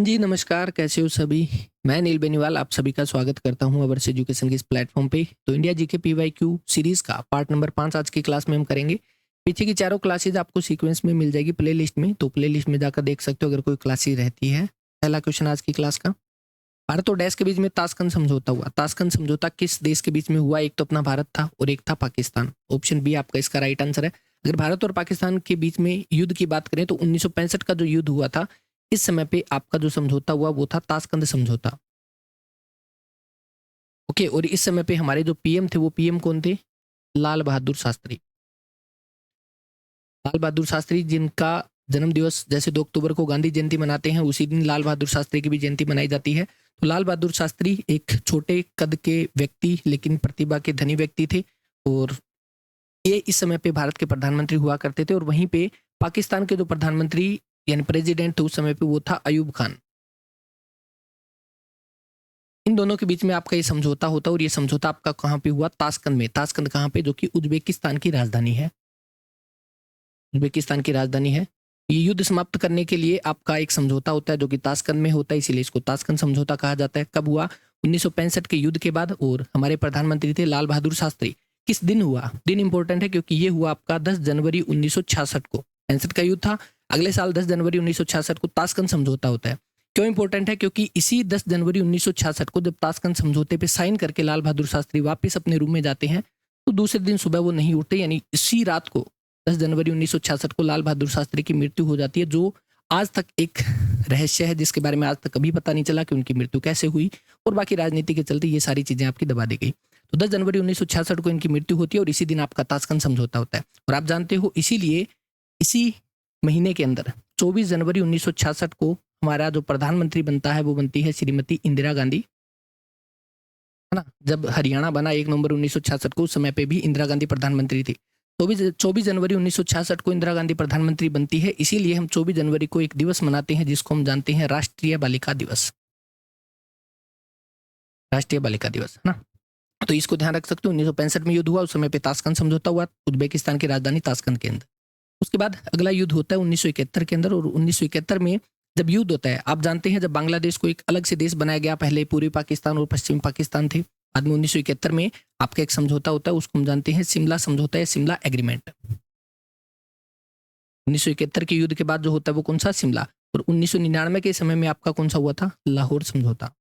जी, नमस्कार, कैसे हो सभी? मैं नील बेनीवाल आप सभी का स्वागत करता हूँ अवर्स एजुकेशन के इस प्लेटफ़ॉर्म पे। तो इंडिया जीके पीवाईक्यू सीरीज़ का पार्ट नंबर 5 आज की क्लास में हम करेंगे। पीछे की चारों क्लासेज़ आपको सीक्वेंस में मिल जाएगी प्लेलिस्ट में, तो प्लेलिस्ट में जाकर देख सकते हो अगर कोई क्लासेज़ रहती है। पहला क्वेश्चन आज की क्लास का, भारत और डैश के बीच में ताशकंद समझौता हुआ। ताशकंद समझौता किस देश के बीच में हुआ? एक तो अपना भारत था और एक था पाकिस्तान। ऑप्शन बी आपका इसका राइट आंसर है। अगर भारत और पाकिस्तान के बीच में युद्ध की बात करें तो 1965 का जो युद्ध हुआ था, इस समय पे आपका जो समझौता हुआ वो था ताशकंद समझौता। ओके, और इस समय पे हमारे जो पीएम थे वो पीएम कौन थे? लाल बहादुर शास्त्री। लाल बहादुर शास्त्री जिनका जन्म दिवस जैसे 2 अक्टूबर को गांधी जयंती मनाते हैं, उसी दिन लाल बहादुर शास्त्री की भी जयंती मनाई जाती है। तो लाल बहादुर शास्त्री एक छोटे कद के व्यक्ति लेकिन प्रतिभा के धनी व्यक्ति थे, और ये इस समय पे भारत के प्रधानमंत्री हुआ करते थे। और वहीं पे पाकिस्तान के जो प्रधानमंत्री यानी प्रेसिडेंट थे उस समय पे वो था अयूब खान। इन दोनों के बीच में आपका ये समझौता होता है, और ये समझौता आपका कहाँ पे हुआ? ताशकंद में। ताशकंद कहाँ पे? जो कि उज्बेकिस्तान की राजधानी है। उज्बेकिस्तान की राजधानी है। ये युद्ध समाप्त करने के लिए आपका एक समझौता होता है जो कि ताशकंद में होता है, इसीलिए इसको ताशकंद समझौता कहा जाता है। कब हुआ? 1965 के युद्ध के बाद, और हमारे प्रधानमंत्री थे लाल बहादुर शास्त्री। किस दिन हुआ? दिन इंपॉर्टेंट है क्योंकि ये हुआ आपका 10 जनवरी 1966 को। 65 का युद्ध था, अगले साल 10 जनवरी 1966 को ताशकंद समझौता होता है। क्यों इंपॉर्टेंट है? क्योंकि इसी 10 जनवरी 1966 को जब ताशकंद समझौते पे साइन करके लाल बहादुर शास्त्री वापस अपने रूम में जाते हैं, तो दूसरे दिन सुबह वो नहीं उठते, यानी इसी रात को 10 जनवरी 1966 को लाल बहादुर शास्त्री की मृत्यु हो जाती है, जो आज तक एक रहस्य है जिसके बारे में आज तक कभी पता नहीं चला कि उनकी मृत्यु कैसे हुई, और बाकी राजनीति के चलते ये सारी चीजें आपकी दबा दी गई। तो 10 जनवरी 1966 को इनकी मृत्यु होती है, और इसी दिन आपका ताशकंद समझौता होता है। और आप जानते हो इसीलिए इसी महीने के अंदर 24 जनवरी 1966 को हमारा जो प्रधानमंत्री बनता है वो बनती है श्रीमती इंदिरा गांधी, है ना। जब हरियाणा बना 1 नवंबर 1966 को, उस समय पे भी इंदिरा गांधी प्रधानमंत्री थी। 24 जनवरी 1966 को इंदिरा गांधी प्रधानमंत्री बनती है, इसीलिए हम 24 जनवरी को एक दिवस मनाते हैं जिसको हम जानते हैं राष्ट्रीय बालिका दिवस। राष्ट्रीय बालिका दिवस, है ना। तो इसको ध्यान रख सकते हो। 1965 में युद्ध हुआ, उस समय पे ताशकंद समझौता हुआ उज्बेकिस्तान की राजधानी ताशकंद के अंदर। उसके बाद अगला युद्ध होता है 1971 के अंदर, और 1971 में जब युद्ध होता है, आप जानते हैं जब बांग्लादेश को एक अलग से देश बनाया गया, पहले पूर्वी पाकिस्तान और पश्चिमी पाकिस्तान थे। बाद में 1971 में आपका एक समझौता होता है, उसको हम जानते हैं शिमला समझौता या शिमला एग्रीमेंट। 1971 के युद्ध के बाद जो होता है वो कौन सा? शिमला। और 1999 के समय में आपका कौन सा हुआ था? लाहौर समझौता।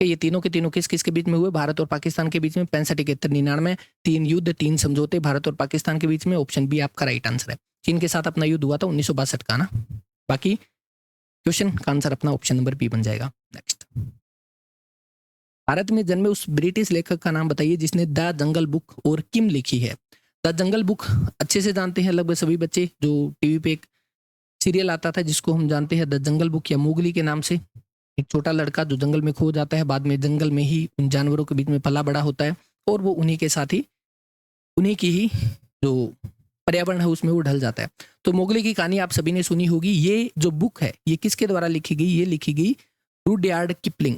ये तीनों के तीनों किस किस के बीच में हुए? भारत और पाकिस्तान के बीच में। 65, 71, 99, 3 युद्ध, 3 समझौते भारत और पाकिस्तान के बीच में। ऑप्शन बी आपका राइट आंसर है। चीन के साथ अपना युद्ध हुआ था 1962 का ना। बाकी क्वेश्चन का आंसर अपना ऑप्शन नंबर बी बन जाएगा। नेक्स्ट, भारत में जन्मे उस ब्रिटिश लेखक का नाम बताइए जिसने द जंगल बुक और किम लिखी है। द जंगल बुक अच्छे से जानते हैं लगभग सभी बच्चे, जो टीवी पे एक सीरियल आता था जिसको हम जानते हैं द जंगल बुक या मोगली के नाम से। एक छोटा लड़का जो जंगल में खो जाता है, बाद में जंगल में ही उन जानवरों के बीच में पला बड़ा होता है, और वो उन्हीं के साथ ही उन्हीं की ही जो पर्यावरण है उसमें वो ढल जाता है। तो मोगली की कहानी आप सभी ने सुनी होगी। ये जो बुक है ये किसके द्वारा लिखी गई? ये लिखी गई रुडयार्ड किपलिंग।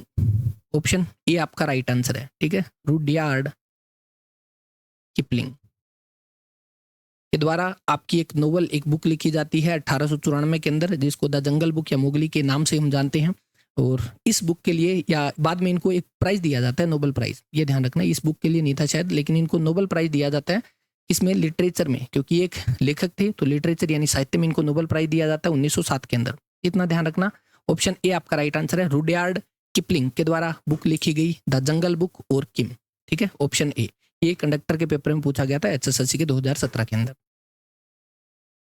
ऑप्शन ए आपका राइट आंसर है। ठीक है, रुडयार्ड किपलिंग के द्वारा आपकी एक नोवेल, एक बुक लिखी जाती है 1894 के अंदर, जिसको द जंगल बुक या मोगली के नाम से हम जानते हैं। और इस बुक के लिए या बाद में इनको एक प्राइज दिया जाता है, नोबेल प्राइज। ये ध्यान रखना, इस बुक के लिए नहीं था शायद, लेकिन इनको नोबेल प्राइज दिया जाता है इसमें लिटरेचर में, क्योंकि एक लेखक थे तो लिटरेचर यानी साहित्य में इनको नोबेल प्राइज दिया जाता है 1907 के अंदर। इतना ध्यान रखना। ऑप्शन ए आपका राइट आंसर है। रुडयार्ड किपलिंग के द्वारा बुक लिखी गई द जंगल बुक और किम। ठीक है, ऑप्शन ए। ये कंडक्टर के पेपर में पूछा गया था एचएसएससी के 2017 के अंदर।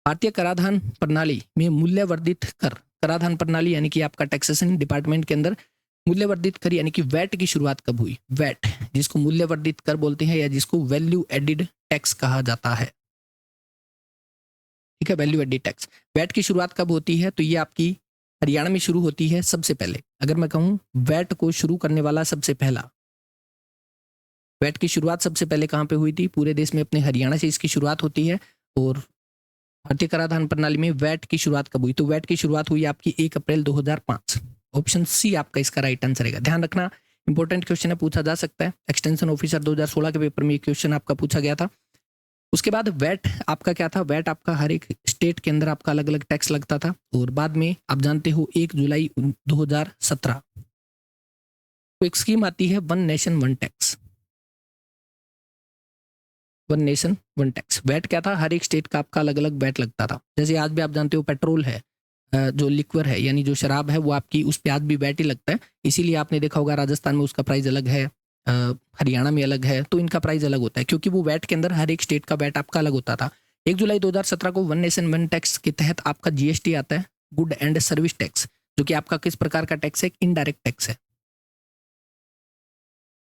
भारतीय कराधान प्रणाली में मूल्यवर्धित कर, कराधान प्रणाली यानी कि आपका टैक्सेशन डिपार्टमेंट के अंदर मूल्यवर्धित कर यानी कि वैट की शुरुआत कब हुई? वैट, जिसको मूल्यवर्धित कर बोलते हैं या जिसको वैल्यू एडिड टैक्स कहा जाता है। ठीक है, वैल्यू एडिड टैक्स। वैट की शुरुआत कब होती है? तो ये आपकी हरियाणा में शुरू होती है सबसे पहले। अगर मैं कहूँ वैट को शुरू करने वाला सबसे पहला, वैट की शुरुआत सबसे पहले कहाँ पे हुई थी? पूरे देश में अपने हरियाणा से इसकी शुरुआत होती है। और भारतीय कराधान प्रणाली में वैट की शुरुआत कब हुई? तो वैट की शुरुआत हुई आपकी 1 अप्रैल 2005। ऑप्शन सी आपका इसका राइट आंसर है। ध्यान रखना, इंपॉर्टेंट क्वेश्चन है, पूछा जा सकता है। एक्सटेंशन ऑफिसर 2016 के पेपर में ये क्वेश्चन आपका पूछा गया था। उसके बाद वैट आपका क्या था, वैट आपका हर एक स्टेट के अंदर आपका अलग अलग टैक्स लगता था। और बाद में आप जानते हो 1 जुलाई 2017 तो एक स्कीम आती है one nation one tax. One nation one tax, VAT क्या था, हर एक स्टेट का आपका अलग अलग वैट लगता था। जैसे आज भी आप जानते हो पेट्रोल है, जो लिक्वर है यानी जो शराब है वो आपकी, उस पे आज भी वैट ही लगता है। इसीलिए आपने देखा होगा राजस्थान में उसका प्राइस अलग है, हरियाणा में अलग है, तो इनका प्राइस अलग होता है क्योंकि वो वैट के अंदर हर एक स्टेट का वैट आपका अलग होता था। 1 जुलाई 2017 को वन नेशन वन टैक्स के तहत आपका जीएसटी आता है, गुड एंड सर्विस टैक्स, जो कि आपका किस प्रकार का टैक्स है, इनडायरेक्ट टैक्स है।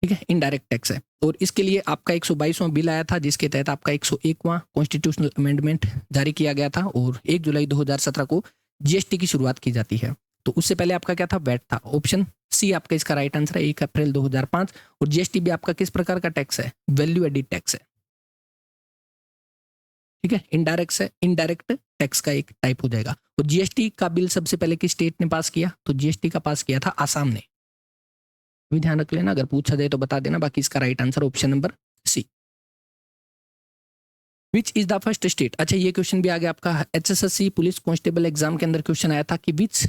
ठीक है, इनडायरेक्ट टैक्स है। और इसके लिए आपका 122वां बिल आया था जिसके तहत आपका 101वां कॉन्स्टिट्यूशनल अमेंडमेंट जारी किया गया था और 1 जुलाई 2017 को जीएसटी की शुरुआत की जाती है। तो उससे पहले आपका क्या था, वैट था। ऑप्शन सी आपका इसका राइट आंसर है, 1 अप्रैल 2005। और जीएसटी भी आपका किस प्रकार का टैक्स है, वैल्यू एडिड टैक्स है। ठीक है, इनडायरेक्ट है, इनडायरेक्ट टैक्स का एक टाइप हो जाएगा। और जीएसटी का बिल सबसे पहले किस स्टेट ने पास किया, तो जीएसटी का पास किया था आसाम ने। भी ध्यान रख लेना, अगर पूछा जाए तो बता देना। बाकी इसका right answer option number C. Which is the first state, अच्छा ये क्वेश्चन भी आ गया आपका एचएसएससी पुलिस कांस्टेबल एग्जाम के अंदर क्वेश्चन आया था कि which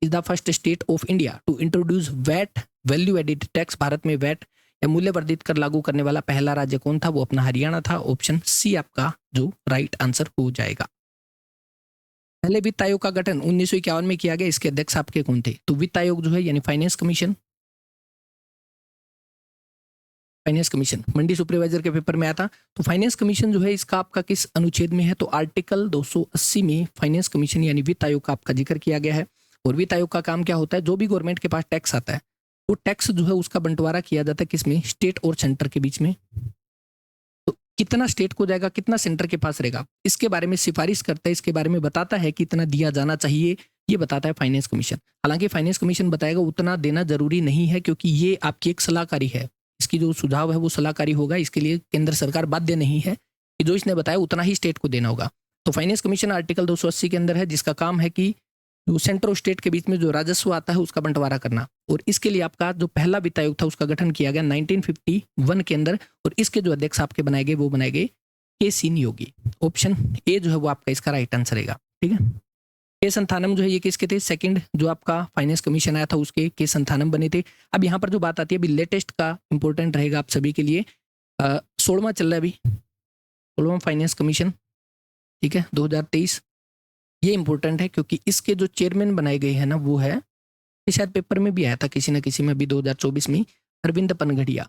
is the first state of India to introduce VAT value added tax. Bharat में वैट या मूल्य वर्धित कर लागू करने वाला पहला राज्य कौन था, वो अपना हरियाणा था। ऑप्शन सी आपका जो राइट आंसर हो जाएगा। पहले वित्त आयोग का गठन 1951 में किया गया, इसके अध्यक्ष आपके कौन थे, तो वित्त आयोग जो है यानी फाइनेंस कमीशन, फाइनेंस कमीशन मंडी सुपरवाइजर के पेपर में आया था। तो फाइनेंस कमीशन जो है इसका आपका किस अनुच्छेद में है, तो आर्टिकल 280 में फाइनेंस कमीशन यानी वित्त आयोग का आपका जिक्र किया गया है। और वित्त आयोग का काम क्या होता है, जो भी गवर्नमेंट के पास टैक्स आता है वो टैक्स जो है उसका बंटवारा किया जाता है किसमें, स्टेट और सेंटर के बीच में। तो कितना स्टेट को जाएगा, कितना सेंटर के पास रहेगा, इसके बारे में सिफारिश करता है, इसके बारे में बताता है कि इतना दिया जाना चाहिए, ये बताता है फाइनेंस कमीशन। हालांकि फाइनेंस कमीशन बताएगा उतना देना जरूरी नहीं है क्योंकि ये आपकी एक सलाहकारी है, इसकी जो सुझाव है वो सलाहकारी होगा। इसके लिए केंद्र सरकार बाध्य नहीं है कि जो इसने बताया उतना ही स्टेट को देना होगा। तो फाइनेंस कमीशन आर्टिकल 280 के अंदर है, जिसका काम है कि जो सेंटर और स्टेट के बीच में जो राजस्व आता है उसका बंटवारा करना। और इसके लिए आपका जो पहला वित्त आयोग था उसका गठन किया गया 1951 के अंदर। और इसके जो अध्यक्ष आपके बनाए गए वो बनाए गए के.सी. नियोगी। ऑप्शन ए जो है वो आपका इसका राइट आंसर रहेगा। ठीक है, के संथानम जो है ये किसके थे, सेकंड जो आपका फाइनेंस कमीशन आया था उसके के संथानम बने थे। अब यहाँ पर जो बात आती है अभी लेटेस्ट का इंपॉर्टेंट रहेगा आप सभी के लिए, 16वां चल रहा है अभी, 16वां फाइनेंस कमीशन। ठीक है, 2023 ये इंपॉर्टेंट है क्योंकि इसके जो चेयरमैन बनाए गए हैं ना वो है, ये शायद पेपर में भी आया था किसी ना किसी में अभी 2024 में, अरविंद पनगड़िया।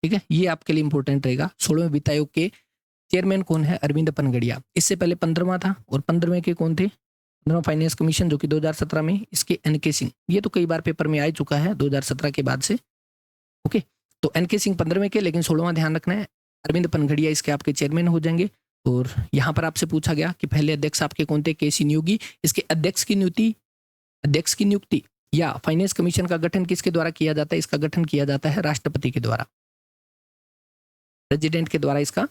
ठीक है, ये आपके लिए इंपॉर्टेंट रहेगा। 16वें वित्त आयोग के चेयरमैन कौन है, अरविंद पनगड़िया। इससे पहले 15वां था और 15वें के कौन थे, 15वां फाइनेंस कमीशन जो कि 2017 में, इसके एन.के. सिंह। ये तो कई बार पेपर में आ चुका है 2017 के बाद से। ओके, तो एन.के. सिंह 15वें के, लेकिन 16वां ध्यान रखना है, अरविंद पनगड़िया इसके आपके चेयरमैन हो जाएंगे। और यहाँ पर आपसे पूछा गया कि पहले अध्यक्ष आपके कौन थे, के.सी. नियोगी। इसके अध्यक्ष की नियुक्ति या फाइनेंस कमीशन का गठन किसके द्वारा किया जाता है, इसका गठन किया जाता है राष्ट्रपति के द्वारा, प्रेसिडेंट के द्वारा इसका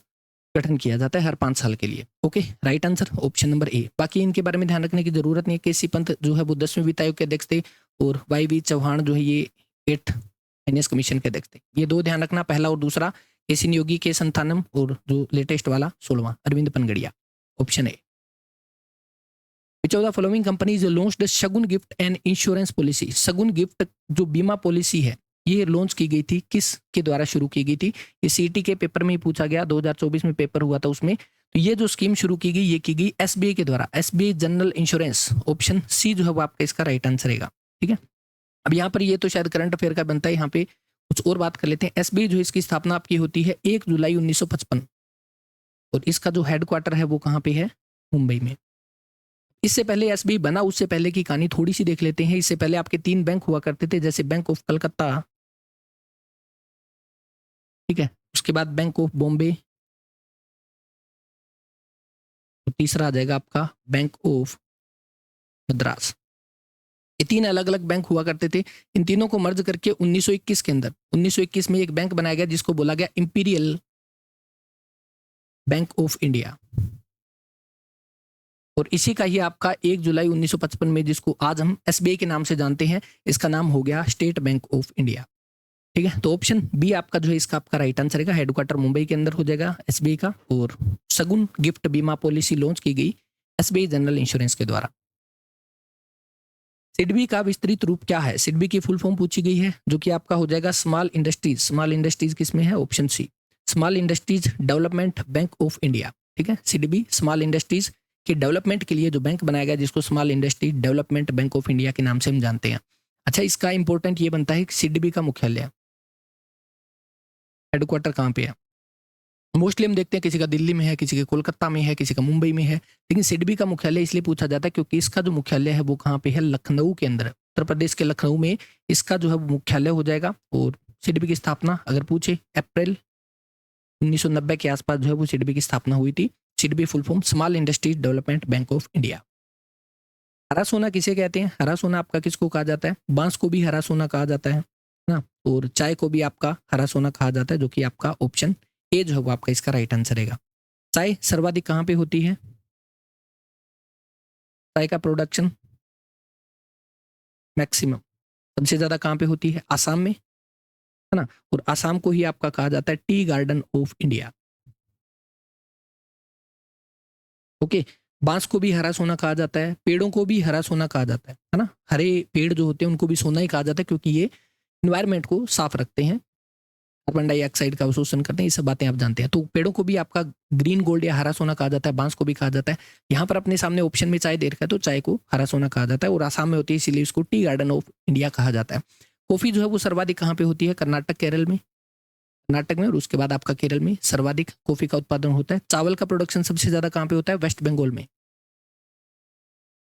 गठन किया जाता है हर 5 साल के लिए। Okay, right answer option number A. बाकी इनके बारे में ध्यान रखने की जरूरत नहीं है। के.सी. पंत जो है वो 10वें वित्त आयोग के अध्यक्ष थे और वाई.वी. चौहान जो है ये 8 फाइनेंस कमीशन के अध्यक्छ थे। ये दो ध्यान रखना, पहला और दूसरा, के.सी. नियोगी के संथानम, और जो लेटेस्ट वाला 16वां Arvind Panagariya. Option A. Which of the following companies launched Shagun gift and insurance policy. Shagun gift जो बीमा पॉलिसी है ये लॉन्च की गई थी, किस के द्वारा शुरू की गई थी, ये सीटी के पेपर में ही पूछा गया, 2024 में पेपर हुआ था उसमें। तो ये जो स्कीम शुरू की गई ये की गई एसबीआई के द्वारा, SBI general insurance. Option C जो है वो आपका इसका राइट आंसर रहेगा। ठीक है, अब यहाँ पर ये तो शायद करंट अफेयर का बनता है, यहाँ पे कुछ और बात कर लेते हैं। एसबीआई जो इसकी स्थापना आपकी होती है 1 जुलाई 1955 और इसका जो हेडक्वार्टर है वो कहाँ पे है, मुंबई में। इससे पहले एसबीआई बना उससे पहले की कहानी थोड़ी सी देख लेते हैं। इससे पहले आपके 3 बैंक हुआ करते थे, जैसे बैंक ऑफ कलकत्ता, ठीक है, उसके बाद बैंक ऑफ बॉम्बे, तो तीसरा आ जाएगा आपका बैंक ऑफ मद्रास। ये 3 अलग अलग बैंक हुआ करते थे। इन तीनों को मर्ज करके 1921 के अंदर, 1921 में एक बैंक बनाया गया जिसको बोला गया इंपीरियल बैंक ऑफ इंडिया। और इसी का ही आपका 1 जुलाई 1955 में, जिसको आज हम एसबीआई के नाम से जानते हैं, इसका नाम हो गया स्टेट बैंक ऑफ इंडिया। ठीक है, तो ऑप्शन बी आपका जो है इसका आपका राइट आंसर है। हेडक्वार्टर मुंबई के अंदर हो जाएगा एसबीआई का, और सगुन गिफ्ट बीमा पॉलिसी लॉन्च की गई एसबीआई जनरल इंश्योरेंस के द्वारा। सिडबी का विस्तृत रूप क्या है? सिडबी की फुल फॉर्म पूछी गई है, जो कि आपका हो जाएगा स्मॉल इंडस्ट्रीज। स्मॉल इंडस्ट्रीज किसमें है? Option C, small industries development bank of India. ठीक है, सिडबी स्मॉल इंडस्ट्रीज के डेवलपमेंट के लिए जो बैंक बनाया गया, जिसको small industry development bank of India के नाम से हम जानते हैं। अच्छा, इसका इंपॉर्टेंट ये बनता है कि सिडबी का मुख्यालय, हेडक्वार्टर कहाँ पे है? मोस्टली हम देखते हैं किसी का दिल्ली में है, किसी के कोलकाता में है, किसी का मुंबई में है, लेकिन सिडबी का मुख्यालय इसलिए पूछा जाता है क्योंकि इसका जो मुख्यालय है वो कहाँ पे है? लखनऊ के अंदर, उत्तर प्रदेश के लखनऊ में इसका जो है मुख्यालय हो जाएगा। और सिडबी की स्थापना अगर पूछे, अप्रैल 1990 के आसपास जो है वो सिडबी की स्थापना हुई थी। SIDBI full form small industries development bank of India. हरा सोना किसे कहते हैं? हरा सोना आपका किसको कहा जाता है? बांस को भी हरा सोना कहा जाता है ना, और चाय को भी आपका हरा सोना कहा जाता है, जो कि आपका ऑप्शन ए जो है वो आपका इसका राइट आंसर रहेगा। चाय सर्वाधिक कहाँ पे होती है? चाय का प्रोडक्शन मैक्सिमम सबसे ज्यादा कहाँ पे होती है? आसाम में, है ना, और आसाम को ही आपका कहा जाता है tea garden of India. Okay, बांस को भी हरा सोना कहा जाता है, पेड़ों को भी हरा सोना कहा जाता है ना, हरे पेड़ जो होते हैं उनको भी सोना ही कहा जाता है, क्योंकि ये इन्वायरमेंट को साफ रखते हैं, कार्बन डाइऑक्साइड का अवशोषण करते हैं, ये सब बातें आप जानते हैं। तो पेड़ों को भी आपका ग्रीन गोल्ड या हरा सोना कहा जाता है, बांस को भी कहा जाता है। यहाँ पर अपने सामने ऑप्शन में चाय दे रखा है, तो चाय को हरा सोना कहा जाता है, और आसाम में होती है इसीलिए इसको टी गार्डन ऑफ इंडिया कहा जाता है। कॉफी जो है वो सर्वाधिक कहाँ पे होती है? कर्नाटक, केरल में, कर्नाटक में, और उसके बाद आपका केरल में सर्वाधिक कॉफी का उत्पादन होता है। चावल का प्रोडक्शन सबसे ज्यादा कहाँ पे होता है? वेस्ट बंगाल में।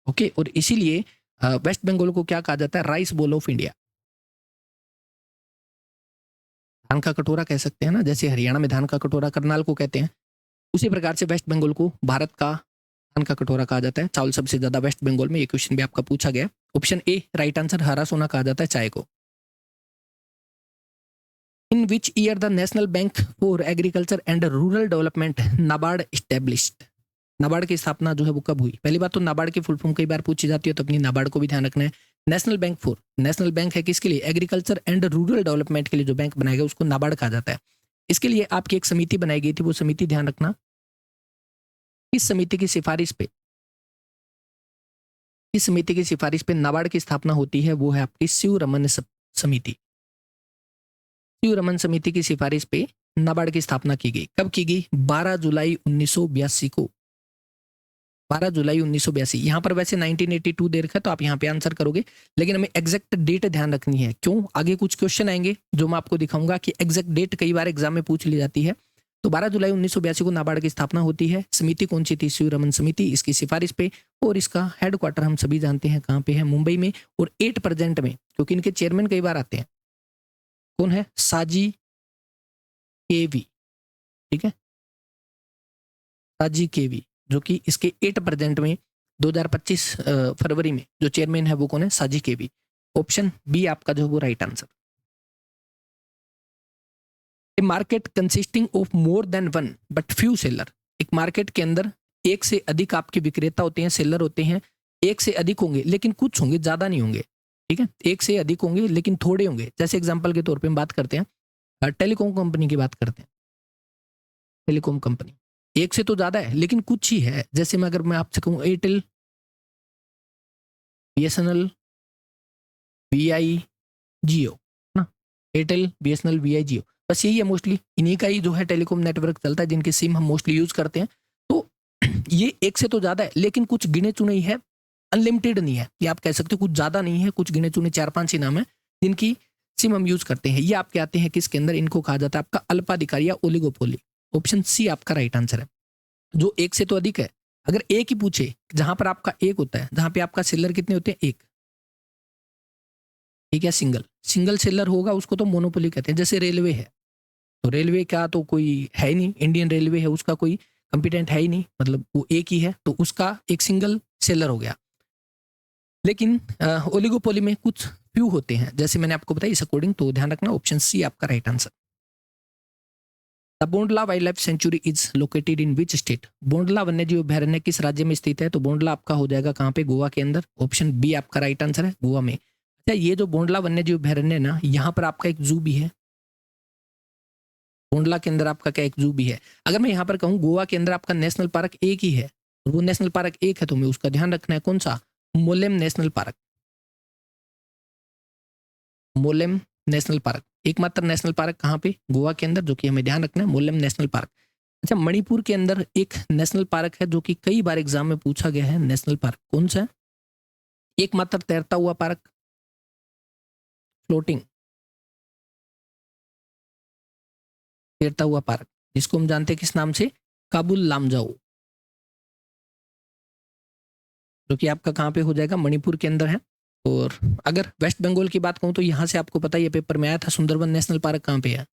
ओके, और इसीलिए वेस्ट बंगाल को क्या कहा जाता है? राइस बोल ऑफ इंडिया, धान का कटोरा कह सकते हैं ना, जैसे हरियाणा में धान का कटोरा करनाल को कहते हैं, उसी प्रकार से वेस्ट बंगाल को भारत का धान का कटोरा कहा जाता है। चावल सबसे ज्यादा वेस्ट बंगाल में, ये क्वेश्चन भी आपका पूछा गया। ऑप्शन ए राइट आंसर, हरा सोना कहा जाता है चाय को। In which year the national bank for agriculture and rural development NABARD established? NABARD की स्थापना जो है वो कब हुई? पहली बात तो नाबार्ड की फुल फॉर्म कई बार पूछी जाती है, तो अपनी नाबार्ड को भी ध्यान रखना है। National bank for, national bank है किसके लिए? एग्रीकल्चर एंड रूरल डेवलपमेंट के लिए जो बैंक बनाया गया उसको नाबार्ड कहा जाता है। इसके लिए आपकी एक समिति बनाई गई थी, वो समिति ध्यान रखना, इस समिति की सिफारिश पे, इस समिति की सिफारिश पे नाबार्ड की स्थापना होती है, वो है आपकी शिव रमन समिति। शिव रमन समिति की सिफारिश पे नाबार्ड की स्थापना की गई। कब की गई? 12 जुलाई 1982 को, 12 जुलाई 1982। यहाँ पर वैसे 1982 दे रखा है, तो आप यहाँ पे आंसर करोगे, लेकिन हमें एग्जैक्ट डेट ध्यान रखनी है। क्यों? आगे कुछ क्वेश्चन आएंगे जो मैं आपको दिखाऊंगा कि एग्जैक्ट डेट कई बार एग्जाम में पूछ ली जाती है। तो 12 जुलाई 1982 को नाबार्ड की स्थापना होती है। समिति कौन सी थी? शिव रमन समिति, इसकी सिफारिश पे, और इसका हेडक्वार्टर हम सभी जानते हैं कहाँ पे है? मुंबई में। और 8 प्रेजेंट में, क्योंकि इनके चेयरमैन कई बार आते हैं, कौन है? साजी केवी, ठीक है, साजी केवी, जो कि इसके 8 प्रेजेंट में 2025 फरवरी में जो चेयरमैन है वो कौन है? साजी केवी। ऑप्शन बी आपका जो है वो right answer. A market consisting of more than one but few seller, एक मार्केट के अंदर एक से अधिक आपके विक्रेता होते हैं, सेलर होते हैं, एक से अधिक होंगे लेकिन कुछ होंगे, ज्यादा नहीं होंगे, ठीक है, एक से अधिक होंगे लेकिन थोड़े होंगे। जैसे एग्जांपल के तौर पे हम बात करते हैं, टेलीकॉम कंपनी की बात करते हैं, टेलीकॉम कंपनी एक से तो ज्यादा है लेकिन कुछ ही है। जैसे मैं अगर मैं आपसे कहूँ एयरटेल, बीएसएनएल, वीआई, जियो ना, एयरटेल, बीएसएनएल, वीआई, जियो, बस यही है मोस्टली, इन्हीं का ही जो है टेलीकॉम नेटवर्क चलता है, जिनके सिम हम मोस्टली यूज करते हैं। तो ये एक से तो ज्यादा है लेकिन कुछ गिने चुने ही है, अनलिमिटेड नहीं है, ये आप कह सकते हो। कुछ ज्यादा नहीं है, कुछ गिने चुने 4-5 ही नाम है जिनकी सिम हम यूज करते हैं। ये आपके आते हैं किसके अंदर? इनको कहा जाता है आपका अल्पाधिकारी या ओलिगोपोली। ऑप्शन सी आपका राइट आंसर है। जो एक से तो अधिक है, अगर एक ही पूछे, जहां पर आपका एक होता है, जहां पे आपका सेलर कितने होते हैं? एक, ठीक है, सिंगल, सिंगल सेलर होगा उसको तो मोनोपोली कहते हैं। जैसे रेलवे है, तो रेलवे का तो कोई है ही नहीं, इंडियन रेलवे है, उसका कोई कंपिटेंट है ही नहीं, मतलब वो एक ही है, तो उसका एक सिंगल सेलर हो गया। लेकिन ओलिगोपोली में कुछ फ्यू होते हैं, जैसे मैंने आपको बताया, इस अकॉर्डिंग तो ध्यान रखना, ऑप्शन सी आपका right answer. The Bondla wild life sanctuary is located in which state? Bondla वन्यजीव अभयारण्य किस राज्य में स्थित है? तो बोंडला आपका हो जाएगा कहाँ पे? गोवा के अंदर। ऑप्शन बी आपका राइट आंसर है, गोवा में। अच्छा, ये जो बोंडला वन्यजीव अभयारण्य है ना, यहाँ पर आपका एक जू भी है। बोंडला के अंदर आपका क्या एक जू भी है। अगर मैं यहाँ पर कहूँ गोवा के अंदर आपका नेशनल पार्क एक ही है, वो नेशनल पार्क एक है, तो हमें उसका ध्यान रखना है। कौन सा? Mollem national park. Mollem national park एकमात्र नेशनल पार्क कहाँ पे? गोवा के अंदर, जो कि हमें ध्यान रखना है, मोलेम नेशनल पार्क। अच्छा, मणिपुर के अंदर एक नेशनल पार्क है जो कि कई बार एग्जाम में पूछा गया है। नेशनल पार्क कौन सा है? एकमात्र तैरता हुआ पार्क, फ्लोटिंग तैरता हुआ पार्क, जिसको हम जानते हैं किस नाम से? काबुल लामजाओ, जो कि आपका कहाँ पे हो जाएगा? मणिपुर के अंदर है। और अगर वेस्ट बंगाल की बात कहूँ तो यहाँ से आपको पता ही है, पेपर में आया था, सुंदरबन नेशनल पार्क कहाँ पे है?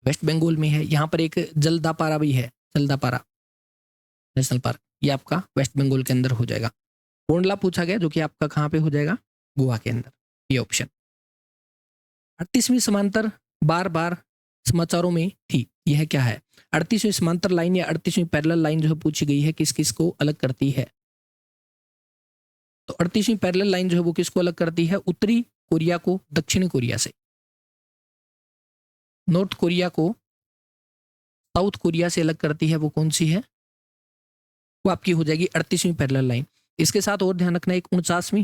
वेस्ट बंगाल में है। यहाँ पर एक जलदापारा भी है, जलदापारा नेशनल पार्क, ये आपका वेस्ट बंगाल के अंदर हो जाएगा। बोंडला पूछा गया, जो कि आपका कहाँ पे हो जाएगा? गोवा के अंदर, ये ऑप्शन। 38वीं समांतर बार बार समाचारों में थी, यह क्या है? 38वीं समांतर लाइन या 38वीं पैरेलल लाइन जो है पूछी गई है, किस किस को अलग करती है? तो 38वीं पैरेलल लाइन जो है वो किसको अलग करती है? उत्तरी कोरिया को दक्षिणी कोरिया से, नॉर्थ कोरिया को साउथ कोरिया से अलग करती है। वो कौन सी है? वो आपकी हो जाएगी 38वीं पैरेलल लाइन। इसके साथ और ध्यान रखना, एक 49वीं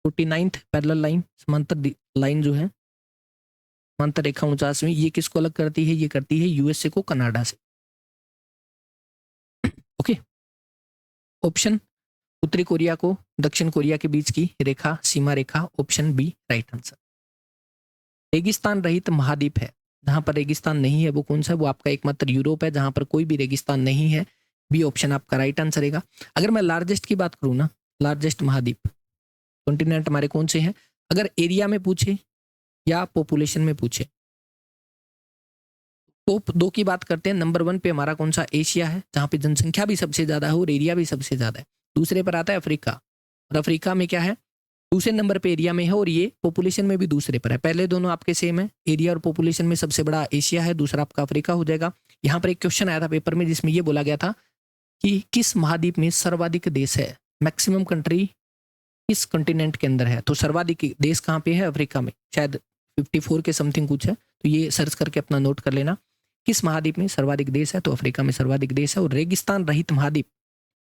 49th पैरेलल लाइन, समांतर लाइन जो है, समांतर रेखा 49वीं, ये किसको अलग करती है? ये करती है यूएसए को कनाडा से। ओके, ऑप्शन उत्तरी कोरिया को दक्षिण कोरिया के बीच की रेखा, सीमा रेखा, ऑप्शन बी राइट आंसर। रेगिस्तान रहित महाद्वीप है, जहां पर रेगिस्तान नहीं है, वो कौन सा है? वो आपका एकमात्र यूरोप है, जहां पर कोई भी रेगिस्तान नहीं है। बी ऑप्शन आपका राइट आंसर रहेगा। अगर मैं लार्जेस्ट की बात करूँ ना, लार्जेस्ट महाद्वीप कॉन्टिनेंट हमारे कौन से हैं? अगर एरिया में पूछे या पॉपुलेशन में पूछे, टॉप दो की बात करते हैं। नंबर 1 पे हमारा कौन सा? एशिया है, जहां पे जनसंख्या भी सबसे ज्यादा है और एरिया भी सबसे ज्यादा है। दूसरे पर आता है अफ्रीका, और अफ्रीका में क्या है? दूसरे नंबर पे एरिया में है, और ये पॉपुलेशन में भी दूसरे पर है। पहले दोनों आपके सेम है, एरिया और पॉपुलेशन में सबसे बड़ा एशिया है, दूसरा आपका अफ्रीका हो जाएगा। यहाँ पर एक क्वेश्चन आया था पेपर में, जिसमें ये बोला गया था कि किस महाद्वीप में सर्वाधिक देश है? मैक्सिमम कंट्री किस कॉन्टिनेंट के अंदर है? तो सर्वाधिक देश कहाँ पे है? अफ्रीका में, शायद 54 के समथिंग कुछ है, तो ये सर्च करके अपना नोट कर लेना। किस महाद्वीप में सर्वाधिक देश है? तो अफ्रीका में सर्वाधिक देश है। और रेगिस्तान रहित महाद्वीप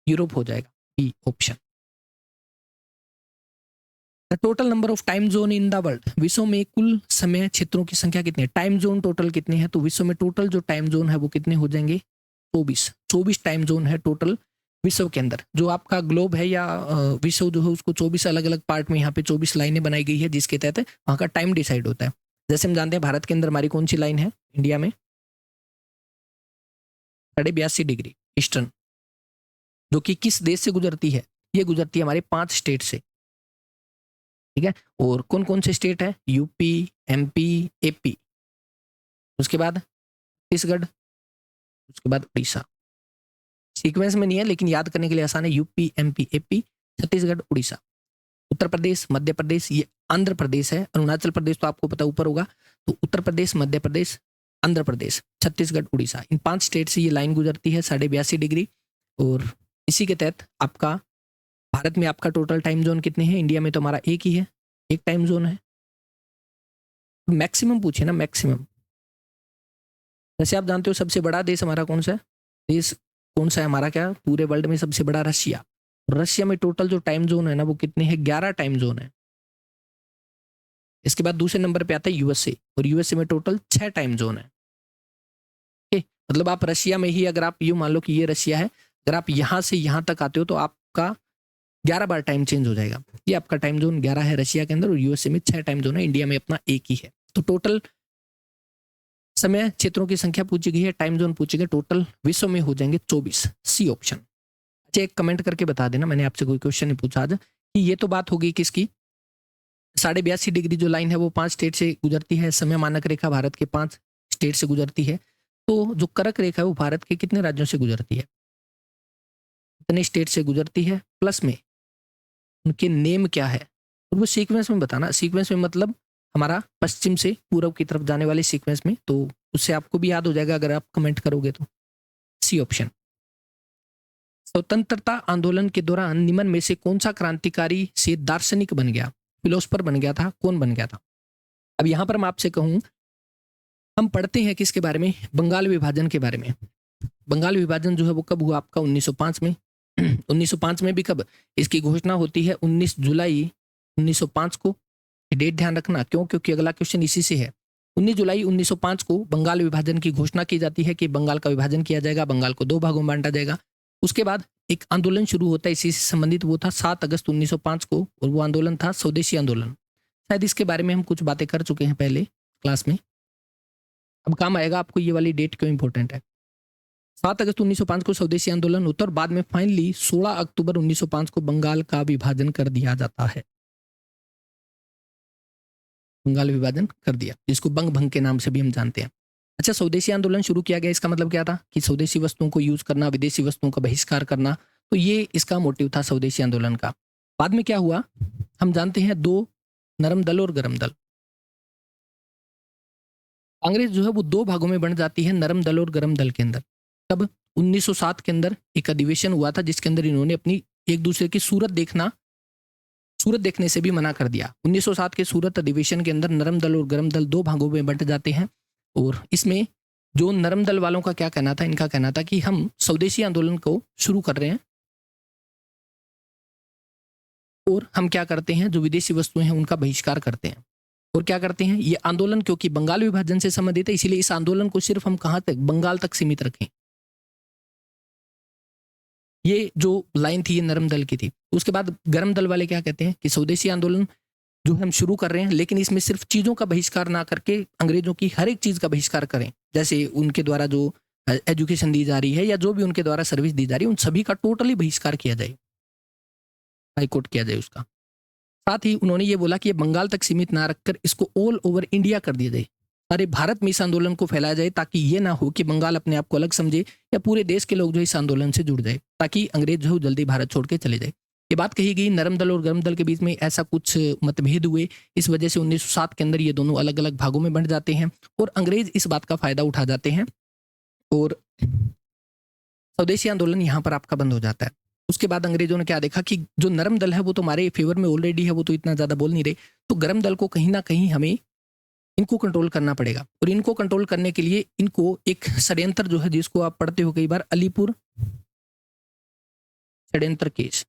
यूरोप हो जाएगा, B option. The total number of time zone in the world, विश्व में कुल समय क्षेत्रों की संख्या कितनी है? टाइम जोन टोटल कितने हैं? तो विश्व में टोटल जो टाइम जोन है वो कितने हो जाएंगे? 24 टाइम जोन है टोटल विश्व के अंदर। जो आपका ग्लोब है या विश्व जो है, उसको 24 अलग अलग पार्ट में यहाँ पे 24 लाइनें बनाई गई है, जिसके तहत वहाँ का टाइम डिसाइड होता है। जैसे हम जानते हैं भारत के अंदर हमारी कौन सी लाइन है इंडिया में? 82.5 डिग्री ईस्टर्न, जो कि किस देश से गुजरती है? ये गुजरती है हमारे 5 स्टेट से, ठीक है। और कौन कौन से स्टेट है? यूपी, एमपी, एपी, उसके बाद छत्तीसगढ़, उसके बाद उड़ीसा। सीक्वेंस में नहीं है, लेकिन याद करने के लिए आसान है। UP, MP, AP, Chhattisgarh, Orissa. Uttar Pradesh, Madhya Pradesh, ये आंध्र प्रदेश है। अरुणाचल प्रदेश तो आपको पता ऊपर होगा। तो उत्तर प्रदेश, मध्य प्रदेश, आंध्र प्रदेश, छत्तीसगढ़, उड़ीसा, इन 5 स्टेट से ये लाइन गुजरती है 82.5 डिग्री। और इसी के तहत आपका भारत में आपका टोटल टाइम जोन कितने हैं? इंडिया में तो हमारा एक ही है, एक टाइम जोन है। मैक्सिमम पूछे ना, मैक्सिमम। जैसे आप जानते हो सबसे बड़ा देश हमारा कौन सा है? देश कौन सा है हमारा? क्या पूरे वर्ल्ड में सबसे बड़ा? रशिया। रशिया में टोटल जो टाइम जोन है ना वो कितने हैं? 11 टाइम जोन है। इसके बाद दूसरे नंबर पे आता है यूएसए, और यूएसए में टोटल 6 टाइम जोन है। ओके, मतलब आप रशिया में ही, अगर आप यूं मान लो कि ये रशिया है, अगर आप यहां से यहां तक आते हो तो आपका 11 बार टाइम चेंज हो जाएगा। ये आपका टाइम जोन 11 है रशिया के अंदर, और यूएसए में 6 टाइम जोन है, इंडिया में अपना एक ही है। तो टोटल समय क्षेत्रों की संख्या पूछी गई है, टाइम जोन पूछे गए, टोटल विश्व में हो जाएंगे 24, सी ऑप्शन। अच्छा, एक कमेंट करके बता देना, मैंने आपसे कोई क्वेश्चन नहीं पूछा आज, कि ये तो बात हो गई किसकी? 82.5 डिग्री जो लाइन है वो 5 स्टेट से गुजरती है। समय मानक रेखा भारत के 5 स्टेट से गुजरती है। तो जो कर्क रेखा है वो भारत के कितने राज्यों से गुजरती है? कितने स्टेट से गुजरती है, प्लस में उनके नेम क्या है? और वो सीक्वेंस में बताना। सीक्वेंस में मतलब हमारा पश्चिम से पूर्व की तरफ जाने वाले सीक्वेंस में, तो उससे आपको भी याद हो जाएगा अगर आप कमेंट करोगे तो। C option. स्वतंत्रता आंदोलन के दौरान निम्न में से कौन सा क्रांतिकारी से दार्शनिक बन गया? फिलोसफर बन गया था, कौन बन गया था? अब यहाँ पर मैं आपसे कहूँ, हम पढ़ते हैं किसके बारे में? बंगाल विभाजन के बारे में। बंगाल विभाजन जो है वो कब हुआ आपका? 1905 में। 1905 में भी कब इसकी घोषणा होती है? 19 जुलाई 1905 को। डेट ध्यान रखना, क्यों? क्योंकि अगला क्वेश्चन इसी से है। 19 जुलाई 1905 को बंगाल विभाजन की घोषणा की जाती है कि बंगाल का विभाजन किया जाएगा, बंगाल को 2 भागों में बांटा जाएगा। उसके बाद एक आंदोलन शुरू होता है इसी से संबंधित, वो था 7 अगस्त 1905 को, और वो आंदोलन था स्वदेशी आंदोलन। शायद इसके बारे में हम कुछ बातें कर चुके हैं पहले क्लास में। अब काम आएगा आपको ये वाली डेट क्यों इंपॉर्टेंट है। 7 अगस्त 1905 को स्वदेशी आंदोलन होता है और बाद में फाइनली 16 अक्टूबर 1905 को बंगाल का विभाजन कर दिया जाता है। बंगाल विभाजन कर दिया, जिसको बंग भंग के नाम से भी हम जानते हैं। अच्छा, स्वदेशी आंदोलन शुरू किया गया, इसका मतलब क्या था? कि स्वदेशी वस्तुओं को यूज करना, विदेशी वस्तुओं का बहिष्कार करना। तो ये इसका मोटिव था स्वदेशी आंदोलन का। बाद में क्या हुआ हम जानते हैं, 2 नरम दल और गरम दल। कांग्रेस जो है वो 2 भागों में बन जाती है, नरम दल और गरम दल के अंदर। तब 1907 के अंदर एक अधिवेशन हुआ था जिसके अंदर इन्होंने अपनी एक दूसरे की सूरत देखने से भी मना कर दिया। 1907 के सूरत अधिवेशन के अंदर नरम दल और गरम दल 2 भागों में बंट जाते हैं। और इसमें जो नरम दल वालों का क्या कहना था? इनका कहना था कि हम स्वदेशी आंदोलन को शुरू कर रहे हैं और हम क्या करते हैं, जो विदेशी वस्तुएं हैं उनका बहिष्कार करते हैं। और क्या करते हैं, ये आंदोलन क्योंकि बंगाल विभाजन से संबंधित है, इसीलिए इस आंदोलन को सिर्फ हम कहां तक, बंगाल तक सीमित रखें। ये जो लाइन थी ये नरम दल की थी। उसके बाद गरम दल वाले क्या कहते हैं कि स्वदेशी आंदोलन जो हम शुरू कर रहे हैं, लेकिन इसमें सिर्फ चीजों का बहिष्कार ना करके अंग्रेजों की हर एक चीज का बहिष्कार करें। जैसे उनके द्वारा जो एजुकेशन दी जा रही है या जो भी उनके द्वारा सर्विस दी जा रही है, उन सभी का टोटली बहिष्कार किया जाए, हाईकोर्ट किया जाए उसका। साथ ही उन्होंने ये बोला कि ये बंगाल तक सीमित ना रखकर इसको ऑल ओवर इंडिया कर दिया जाए, सारे भारत में इस आंदोलन को फैलाया जाए, ताकि ये ना हो कि बंगाल अपने आप को अलग समझे या पूरे देश के लोग जो इस आंदोलन से जुड़ जाए, ताकि अंग्रेज जो जल्दी भारत छोड़ के चले जाए। ये बात कही गई। नरम दल और गरम दल के बीच में ऐसा कुछ मतभेद हुए, इस वजह से 1907 के अंदर ये दोनों अलग अलग भागों में बंट जाते हैं और अंग्रेज इस बात का फायदा उठा जाते हैं और स्वदेशी आंदोलन यहाँ पर आपका बंद हो जाता है। उसके बाद अंग्रेजों ने क्या देखा कि जो नरम दल है वो तो हमारे फेवर में ऑलरेडी है, वो तो इतना ज्यादा बोल नहीं रहे, तो गरम दल को कहीं ना कहीं हमें इनको कंट्रोल करना पड़ेगा। और इनको कंट्रोल करने के लिए इनको एक षड्यंत्र जो है, जिसको आप पढ़ते हो कई बार, अलीपुर षड्यंत्र केस।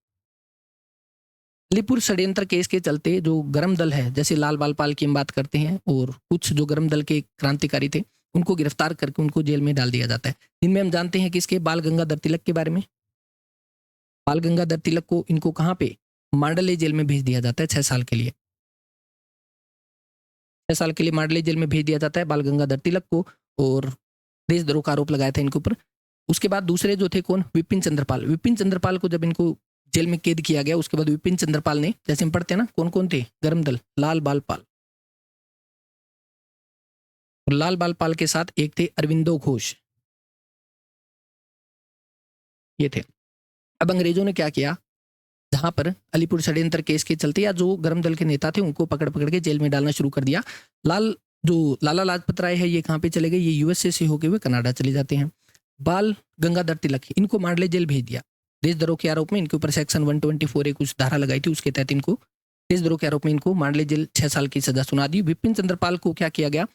अलीपुर षड्यंत्र केस के चलते जो गरम दल है, जैसे लाल बाल पाल की हम बात करते हैं, और कुछ जो गरम दल के क्रांतिकारी थे उनको गिरफ्तार करके उनको जेल में डाल दिया जाता है। जिनमें हम जानते हैं कि इसके बाल गंगाधर तिलक के बारे में। बाल गंगाधर तिलक को इनको कहाँ पे, मांडले जेल में भेज दिया जाता है 6 साल के लिए। 6 साल के लिए मांडले जेल में भेज दिया जाता है बाल गंगाधर तिलक को, और देशद्रोह का आरोप लगाया था इनके ऊपर। उसके बाद दूसरे जो थे कौन, विपिन चंद्रपाल। विपिन चंद्रपाल को जब इनको जेल में कैद किया गया, उसके बाद विपिन चंद्रपाल ने, जैसे हम पढ़ते हैं ना, कौन कौन थे गरम दल, लाल बाल पाल, और लाल बाल पाल के साथ एक थे अरविंदो घोष, ये थे। अब अंग्रेजों ने क्या किया, जहां पर अलीपुर षड्यंत्र केस के चलते या जो गरम दल के नेता थे उनको पकड़ पकड़ के जेल में डालना शुरू कर दिया। लाला लाजपत राय है, ये कहाँ पे चले गए, ये यूएसए से होके हुए कनाडा चले जाते हैं। बाल गंगाधर तिलक, इनको मांडले जेल भेज दिया देशद्रोह के आरोप में। इनके ऊपर सेक्शन 124 एक कुछ धारा लगाई थी, उसके तहत इनको देशद्रोह के आरोप में इनको मांडले जेल 6 साल की सजा सुना दी। विपिन चंद्रपाल को क्या किया गया,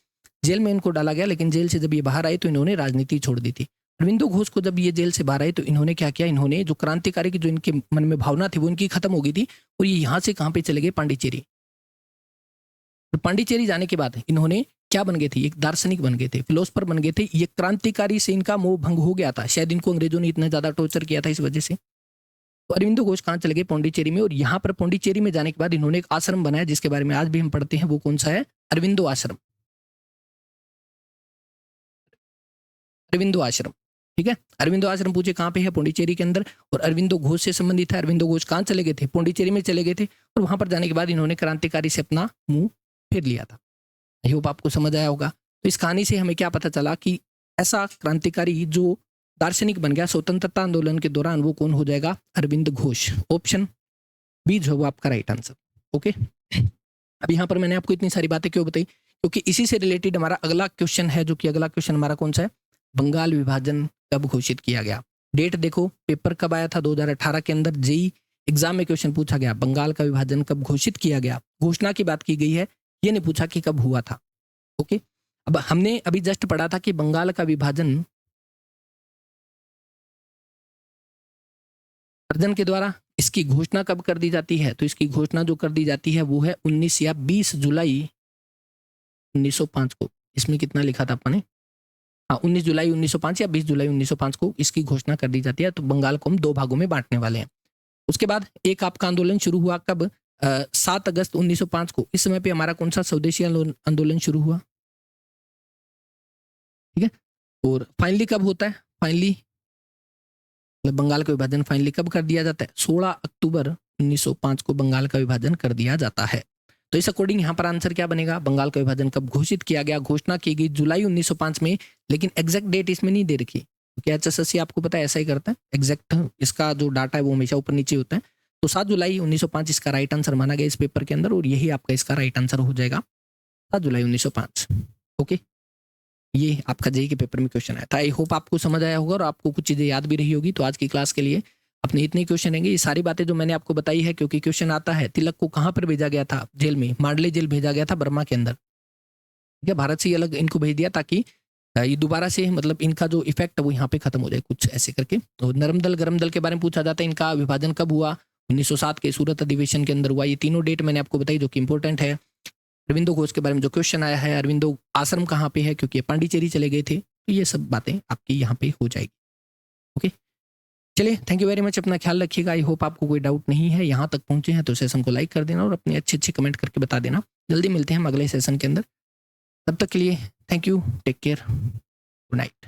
जेल में इनको डाला गया, लेकिन जेल से जब ये बाहर आए तो इन्होंने राजनीति छोड़ दी थी। अरविंदो घोष को जब ये जेल से बाहर आए तो इन्होंने क्या किया, इन्होंने जो क्रांतिकारी की जो इनके मन में भावना थी वो इनकी खत्म हो गई थी, और ये यहाँ से कहाँ पे चले गए, पांडिचेरी। पांडिचेरी जाने के बाद इन्होंने क्या बन गए थे, एक दार्शनिक बन गए थे, फिलोसफर बन गए थे। ये क्रांतिकारी से इनका मोह भंग हो गया था, शायद इनको अंग्रेजों ने इतना ज्यादा टॉर्चर किया था इस वजह से। तो अरविंदो घोष कहाँ चले गए, पांडिचेरी में। और यहाँ पर पांडिचेरी में जाने के बाद इन्होंने एक आश्रम बनाया जिसके बारे में आज भी हम पढ़ते हैं, वो कौन सा है, अरविंदो आश्रम। अरविंदो आश्रम, ठीक है। अरविंदो आश्रम पूछे कहाँ पे है, पांडिचेरी के अंदर, और अरविंदो घोष से संबंधित है। अरविंदो घोष कहाँ चले गए थे, पांडिचेरी में चले गए थे, और वहां पर जाने के बाद इन्होंने क्रांतिकारी से अपना मुंह फेर लिया था। आई होप आपको समझ आया होगा। तो इस कहानी से हमें क्या पता चला कि ऐसा क्रांतिकारी जो दार्शनिक बन गया स्वतंत्रता आंदोलन के दौरान, वो कौन हो जाएगा, अरविंद घोष। ऑप्शन बी जो है वो आपका राइट आंसर। ओके, अब यहाँ पर मैंने आपको इतनी सारी बातें क्यों बताई, क्योंकि इसी से रिलेटेड हमारा अगला क्वेश्चन है, जो कि अगला क्वेश्चन हमारा कौन सा है, बंगाल विभाजन कब घोषित किया गया। डेट देखो, पेपर कब आया था 2018 के अंदर, जेई एग्जाम में क्वेश्चन पूछा गया बंगाल का विभाजन कब घोषित किया गया, घोषणा की बात की गई है, ये नहीं पूछा कि कब हुआ था। ओके, अब हमने अभी जस्ट पढ़ा था कि बंगाल का विभाजन अर्जन के द्वारा, इसकी घोषणा कब कर दी जाती है, तो इसकी घोषणा जो कर दी जाती है वो है 19 या 20 जुलाई 1905 को। इसमें कितना लिखा था अपने, हाँ 19 जुलाई 1905 या 20 जुलाई 1905 को इसकी घोषणा कर दी जाती है। तो बंगाल को हम 2 भागों में बांटने वाले हैं। उसके बाद एक आपका आंदोलन शुरू हुआ कब, 7 अगस्त 1905 को। इस समय पे हमारा कौन सा स्वदेशी आंदोलन शुरू हुआ, ठीक है। और फाइनली कब होता है, फाइनली मतलब बंगाल का विभाजन फाइनली कब कर दिया जाता है, 16 अक्टूबर 1905 को बंगाल का विभाजन कर दिया जाता है। तो इस अकॉर्डिंग यहाँ पर आंसर क्या बनेगा, बंगाल का विभाजन कब घोषित किया गया, घोषणा की गई जुलाई 1905 में, लेकिन एग्जैक्ट डेट इसमें नहीं दे रखी क्योंकि एचएसएससी आपको पता है ऐसा ही करता है, एग्जैक्ट इसका जो डाटा है वो हमेशा ऊपर नीचे होता है। तो 7 जुलाई 1905 इसका राइट आंसर माना गया इस पेपर के अंदर, और यही आपका इसका राइट आंसर हो जाएगा 7 जुलाई 1905। ओके, ये आपका जेईई के पेपर में क्वेश्चन आया था। आई होप आपको समझ आया होगा और आपको कुछ चीज़ें याद भी रही होगी। तो आज की क्लास के लिए अपने इतने क्वेश्चन रहेंगे। ये सारी बातें जो मैंने आपको बताई है, क्योंकि क्वेश्चन आता है तिलक को कहाँ पर भेजा गया था, जेल में, मांडले जेल भेजा गया था बर्मा के अंदर, ठीक है। भारत से ही अलग इनको भेज दिया ताकि ये दोबारा से मतलब इनका जो इफेक्ट है वो यहाँ पे खत्म हो जाए, कुछ ऐसे करके। और नरम दल गरम दल के बारे में पूछा जाता है, इनका विभाजन कब हुआ, 1907 के सूरत अधिवेशन के अंदर हुआ। ये तीनों डेट मैंने आपको बताई जो कि इंपॉर्टेंट है। अरविंदो घोष के बारे में जो क्वेश्चन आया है, अरविंदो आश्रम कहाँ पे है, क्योंकि पांडिचेरी चले गए थे। तो ये सब बातें आपकी यहाँ पे हो जाएगी। ओके, चलिए, थैंक यू वेरी मच, अपना ख्याल रखिएगा। आई होप आपको कोई डाउट नहीं है। यहाँ तक पहुंचे हैं तो सेशन को लाइक कर देना और अपने अच्छे कमेंट करके बता देना। जल्दी मिलते हैं हम अगले सेशन के अंदर, तब तक के लिए thank you, take care, good night.